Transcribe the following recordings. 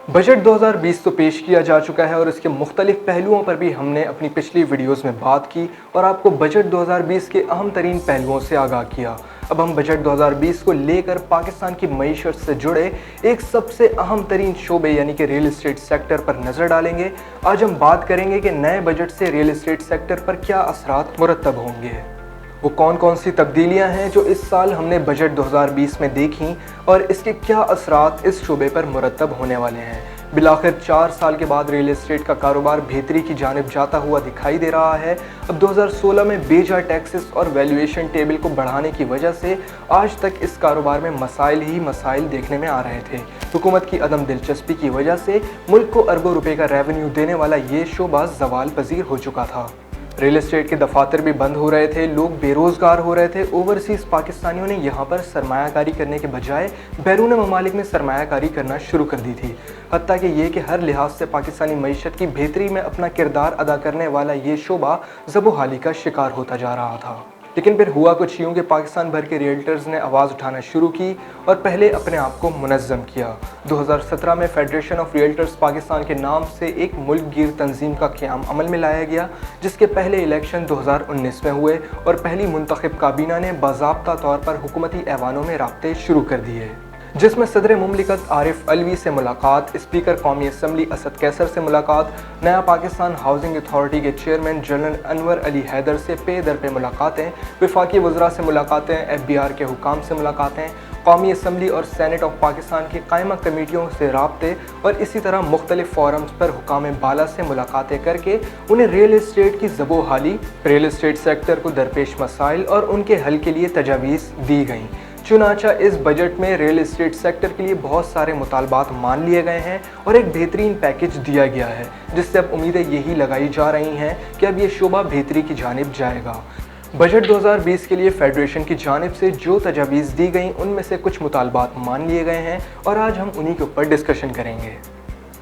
Budget 2020 तो पेश किया जा चुका है और इसके मुख्तलिफ पहलुओं पर भी हमने अपनी पिछली वीडियोस में बात की और आपको बजट 2020 के अहम तरीन पहलुओं से आगाह किया। अब हम बजट 2020 को लेकर पाकिस्तान की मईशत से जुड़े एक सबसे अहम तरीन शोबे यानी कि रियल एस्टेट सेक्टर पर नज़र डालेंगे। आज हम बात करेंगे कि नए बजट से रियल एस्टेट सेक्टर पर क्या असरात मुरतब होंगे, वो कौन कौन सी तब्दीलियां हैं जो इस साल हमने बजट 2020 में देखी और इसके क्या असरात इस शोबे पर मुरतब होने वाले हैं। बिलाखिर 4 साल के बाद रियल एस्टेट का कारोबार बेहतरी की जानिब जाता हुआ दिखाई दे रहा है। अब 2016 में बेजा टैक्सेस और वैल्यूएशन टेबल को बढ़ाने की वजह से आज तक इस कारोबार में मसाइल ही मसाइल देखने में आ रहे थे। हुकूमत की अदम दिलचस्पी की वजह से मुल्क को अरबों रुपए का रेवेन्यू देने वाला ये शोबा ज़वाल पजीर हो चुका था। रियल एस्टेट के दफातर भी बंद हो रहे थे, लोग बेरोज़गार हो रहे थे। ओवरसीज़ पाकिस्तानियों ने यहाँ पर सरमायाकारी करने के बजाय बैरून ममालिक में सरमायाकारी करना शुरू कर दी थी। हत्ता कि ये कि हर लिहाज से पाकिस्तानी मईशत की बेहतरी में अपना किरदार अदा करने वाला ये शोबा ज़बोहाली का शिकार होता जा रहा था। लेकिन फिर हुआ कुछ यूँ कि पाकिस्तान भर के रियल्टर्स ने आवाज़ उठाना शुरू की और पहले अपने आप को मुनज़्ज़म किया। 2017 में फेडरेशन ऑफ रियल्टर्स पाकिस्तान के नाम से एक मुल्क गिर तंजीम का क़याम अमल में लाया गया, जिसके पहले इलेक्शन 2019 में हुए और पहली मुंतखब काबीना ने बाज़ाब्ता तौर पर हुकूमती ऐवानों में राब्ते शुरू कर दिए, जिसमें सदर मुमलिकत आरिफ अलवी से मुलाकात, स्पीकर कौमी असम्बली असद कैसर से मुलाकात, नया पाकिस्तान हाउसिंग अथॉरिटी के चेयरमैन जनरल अनवर अली हैदर से पे दर पे मुलाकातें, वफाकी वज़रा से मुलाकातें, FBR के हुकाम से मुलाकातें, कौमी असम्बली और सेनेट ऑफ पाकिस्तान की कायमा कमेटियों से राब्ते और इसी तरह मुख्तलिफ फोरम्स पर हुकाम बाला से मुलाकातें करके उन्हें रियल एस्टेट की ज़बोहाली, रियल एस्टेट सेक्टर को दरपेश मसाइल और उनके हल के लिए तजावीज़ दी गईं। चुनांचे इस बजट में रियल एस्टेट सेक्टर के लिए बहुत सारे मुतालबात मान लिए गए हैं और एक बेहतरीन पैकेज दिया गया है, जिससे अब उम्मीदें यही लगाई जा रही हैं कि अब ये शोबा बेहतरी की जानिब जाएगा। बजट 2020 के लिए फेडरेशन की जानिब से जो तजावीज़ दी गई उनमें से कुछ मुतालबात मान लिए गए हैं और आज हम उन्हीं के ऊपर डिस्कशन करेंगे।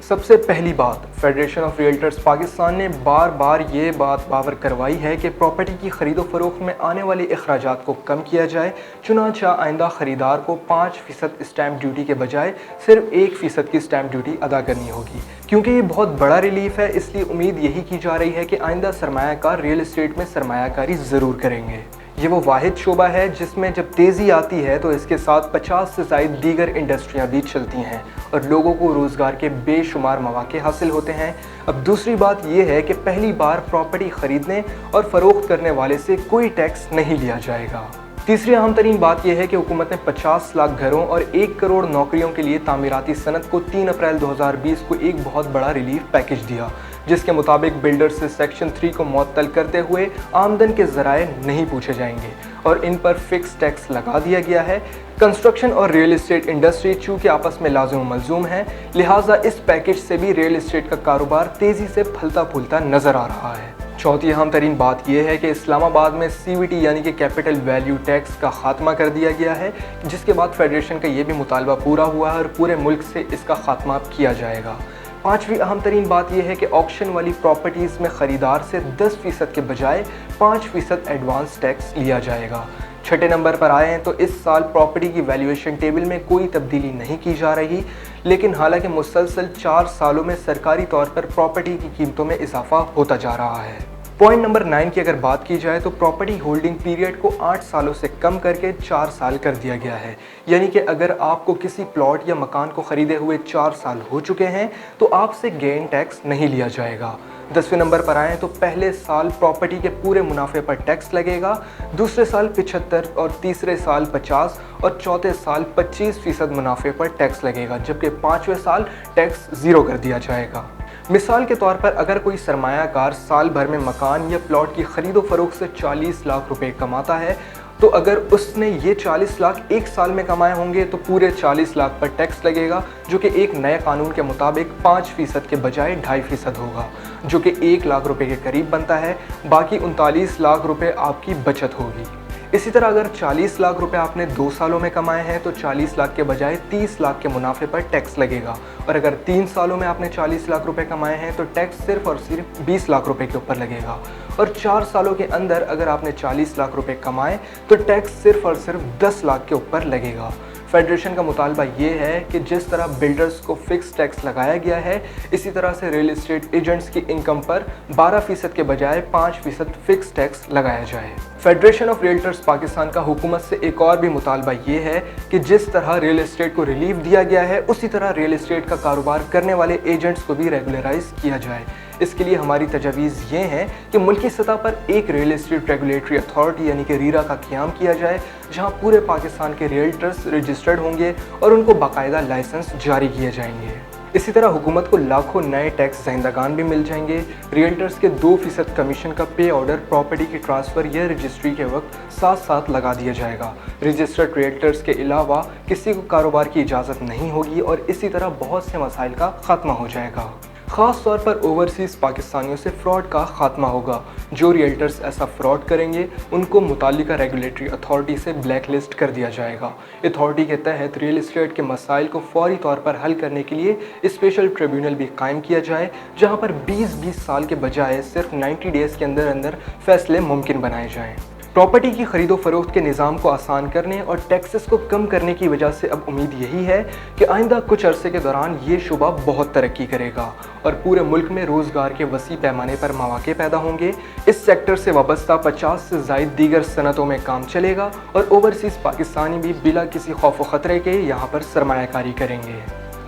सबसे पहली बात, फेडरेशन ऑफ रियल्टर्स पाकिस्तान ने बार बार ये बात बावर करवाई है कि प्रॉपर्टी की ख़रीदो फरोख्त में आने वाले अखराजात को कम किया जाए। चुनांचे आइंदा ख़रीदार को 5% स्टैम्प ड्यूटी के बजाय सिर्फ 1% की स्टैम्प ड्यूटी अदा करनी होगी। क्योंकि ये बहुत बड़ा रिलीफ है, इसलिए उम्मीद यही की जा रही है कि आइंदा सरमायाकार रियल एस्टेट में सरमायाकारी ज़रूर करेंगे। ये वो वाहिद शोबा है जिसमें जब तेज़ी आती है तो इसके साथ 50 से ज़ायद दीगर इंडस्ट्रियाँ भी चलती हैं और लोगों को रोज़गार के बेशुमार मौके हासिल होते हैं। अब दूसरी बात यह है कि पहली बार प्रॉपर्टी ख़रीदने और फ़रोख्त करने वाले से कोई टैक्स नहीं लिया जाएगा। तीसरी अहम तरीन बात यह है कि हुकूमत ने 50 लाख घरों और 1 करोड़ नौकरियों के लिए तामीराती सनत को 3 अप्रैल 2020 को एक बहुत बड़ा रिलीफ पैकेज दिया, जिसके मुताबिक बिल्डर से सेक्शन 3 को मुअत्तल करते हुए आमदन के ज़राए नहीं पूछे जाएंगे और इन पर फिक्स टैक्स लगा दिया गया है। कंस्ट्रक्शन और रियल एस्टेट इंडस्ट्री चूँकि आपस में लाज़िम मलज़ूम है, लिहाजा इस पैकेज से भी रियल एस्टेट का कारोबार तेज़ी से फलता फूलता नज़र आ रहा है। चौथी अहम तरीन बात यह है कि इस्लामाबाद में CVT यानी कि कैपिटल वैल्यू टैक्स का खात्मा कर दिया गया है, जिसके बाद फेडरेशन का ये भी मुतालबा पूरा हुआ है और पूरे मुल्क से इसका खात्मा किया जाएगा। पांचवी अहम तरीन बात यह है कि ऑक्शन वाली प्रॉपर्टीज़ में ख़रीदार से 10% के बजाय 5% एडवांस टैक्स लिया जाएगा। छठे नंबर पर आए हैं तो इस साल प्रॉपर्टी की वैल्यूएशन टेबल में कोई तब्दीली नहीं की जा रही, लेकिन हालांकि मुसलसल 4 सालों में सरकारी तौर पर प्रॉपर्टी की कीमतों में इजाफा होता जा रहा है। पॉइंट नंबर 9 की अगर बात की जाए तो प्रॉपर्टी होल्डिंग पीरियड को 8 सालों से कम करके 4 साल कर दिया गया है, यानी कि अगर आपको किसी प्लॉट या मकान को ख़रीदे हुए 4 साल हो चुके हैं तो आपसे गेन टैक्स नहीं लिया जाएगा। 10वें नंबर पर आएँ तो पहले साल प्रॉपर्टी के पूरे मुनाफे पर टैक्स लगेगा, दूसरे साल 75 और तीसरे साल 50 और चौथे साल 25% मुनाफे पर टैक्स लगेगा, जबकि 5वें साल टैक्स ज़ीरो कर दिया जाएगा। मिसाल के तौर पर अगर कोई सरमायाकार साल भर में मकान या प्लॉट की ख़रीदो फरोख्त से 40 लाख रुपए कमाता है, तो अगर उसने ये 40 लाख एक साल में कमाए होंगे तो पूरे 40 लाख पर टैक्स लगेगा, जो कि एक नए कानून के मुताबिक 5% के बजाय 2.5% होगा, जो कि 1 लाख रुपए के करीब बनता है। बाकी 39 लाख रुपए आपकी बचत होगी। इसी तरह अगर 40 लाख रुपए आपने 2 सालों में कमाए हैं तो 40 लाख के बजाय 30 लाख के मुनाफे पर टैक्स लगेगा, और अगर 3 सालों में आपने 40 लाख रुपए कमाए हैं तो टैक्स सिर्फ और सिर्फ 20 लाख रुपए के ऊपर लगेगा, और 4 सालों के अंदर अगर आपने 40 लाख रुपए कमाए तो टैक्स सिर्फ और सिर्फ 10 लाख के ऊपर लगेगा। फेडरेशन का मुतालबा ये है कि जिस तरह बिल्डर्स को फिक्स टैक्स लगाया गया है, इसी तरह से रियल एस्टेट एजेंट्स की इनकम पर 12% के बजाय 5% फिक्स टैक्स लगाया जाए। फेडरेशन ऑफ रियल्टर्स पाकिस्तान का हुकूमत से एक और भी मुतालबा ये है कि जिस तरह रियल एस्टेट को रिलीफ दिया गया है, उसी तरह रियल एस्टेट का कारोबार करने वाले एजेंट्स को भी रेगुलराइज किया जाए। इसके लिए हमारी तजवीज़ ये हैं कि मुल्की सतह पर एक रियल एस्टेट रेगुलेटरी अथॉरिटी यानी कि रीरा का क़याम किया जाए, जहां पूरे पाकिस्तान के रियल्टर्स रजिस्टर्ड होंगे और उनको बाकायदा लाइसेंस जारी किए जाएंगे। इसी तरह हुकूमत को लाखों नए टैक्स दहिंदगान भी मिल जाएंगे। रियल्टर्स के 2% कमीशन का पे ऑर्डर प्रॉपर्टी की ट्रांसफ़र या रजिस्ट्री के वक्त साथ साथ लगा दिया जाएगा। रजिस्टर्ड रियल्टर्स के अलावा किसी को कारोबार की इजाज़त नहीं होगी और इसी तरह बहुत से मसाइल का ख़ात्मा हो जाएगा। ख़ास तौर पर ओवरसीज़ पाकिस्तानियों से फ़्रॉड का ख़ात्मा होगा। जो रियल्टर्स ऐसा फ़्रॉड करेंगे उनको मुतालिका रेगुलेटरी अथॉरिटी से ब्लैक लिस्ट कर दिया जाएगा। अथॉरिटी के तहत रियल एस्टेट के मसाइल को फ़ौरी तौर पर हल करने के लिए स्पेशल ट्रिब्यूनल भी कायम किया जाए, जहां पर 20 साल के बजाय सिर्फ 90 डेज़ के अंदर अंदर फ़ैसले मुमकिन बनाए जाएँ। प्रॉपर्टी की खरीदो फरोख्त के निज़ाम को आसान करने और टैक्सेस को कम करने की वजह से अब उम्मीद यही है कि आइंदा कुछ अरसे के दौरान ये शुबा बहुत तरक्की करेगा और पूरे मुल्क में रोज़गार के वसी पैमाने पर मौके पैदा होंगे। इस सेक्टर से वाबस्ता 50 से ज़ायद दीगर सनतों में काम चलेगा और ओवरसीज़ पाकिस्तानी भी बिला किसी खौफ व ख़तरे के यहाँ पर सरमायाकारी करेंगे।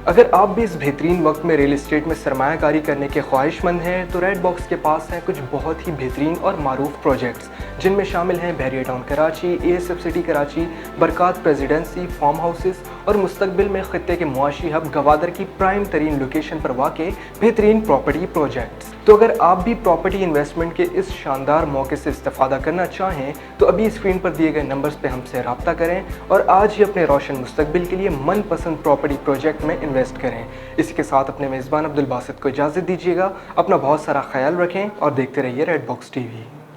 अगर आप भी इस बेहतरीन वक्त में रियल एस्टेट में सरमायाकारी करने के ख्वाहिशमंद हैं तो रेड बॉक्स के पास हैं कुछ बहुत ही बेहतरीन और मारूफ प्रोजेक्ट्स, जिनमें शामिल हैं Bahria town Karachi, ASF city Karachi, Barkat presidency, farm houses और मुस्तकबिल में खित्ते के मुआशी हब गवादर की प्राइम तरीन लोकेशन पर वाक़े बेहतरीन प्रॉपर्टी प्रोजेक्ट्स। तो अगर आप भी प्रॉपर्टी इन्वेस्टमेंट के इस शानदार मौके से इस्तेफादा करना चाहें तो अभी स्क्रीन पर दिए गए नंबर्स पर हमसे रब्ता करें और आज ही अपने रोशन मुस्तकबिल के लिए मनपसंद प्रॉपर्टी प्रोजेक्ट में इन्वेस्ट करें। इसी के साथ अपने मेज़बान अब्दुल बासित को इजाज़त दीजिएगा। अपना बहुत सारा ख्याल रखें और देखते रहिए रेड बॉक्स TV।